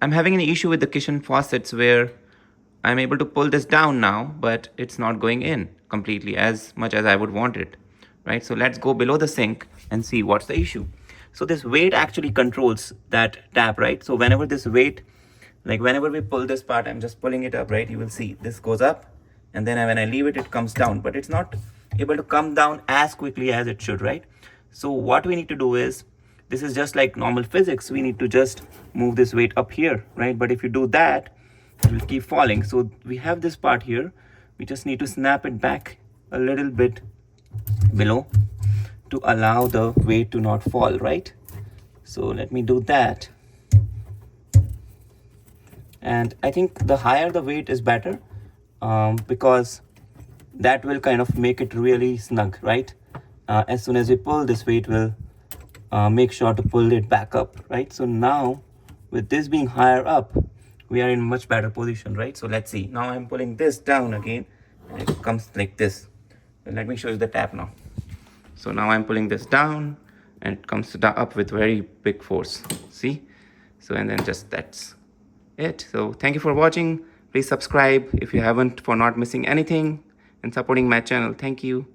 I'm having an issue with the kitchen faucets where I'm able to pull this down now, but it's not going in completely as much as I would want it, right? So let's go below the sink and see what's the issue. So this weight actually controls that tap, right? So whenever this weight, like whenever we pull this part, I'm just pulling it up, right? You will see this goes up, and then when I leave it, it comes down, but it's not able to come down as quickly as it should, right? So what we need to do is, this is just like normal physics, we need to just move this weight up here, right? But if you do that, it will keep falling. So we have this part here, we just need to snap it back a little bit below to allow the weight to not fall, right? So let me do that. And I think the higher the weight is better, because that will kind of make it really snug, right? As soon as we pull, this weight will make sure to pull it back up, right? So now with this being higher up, we are in much better position, right? So let's see. Now I'm pulling this down again, and it comes like this. And let me show you the tap now. So now I'm pulling this down, and it comes up with very big force. See? So, and then just that's it. So thank you for watching. Please subscribe if you haven't, for not missing anything and supporting my channel. Thank you.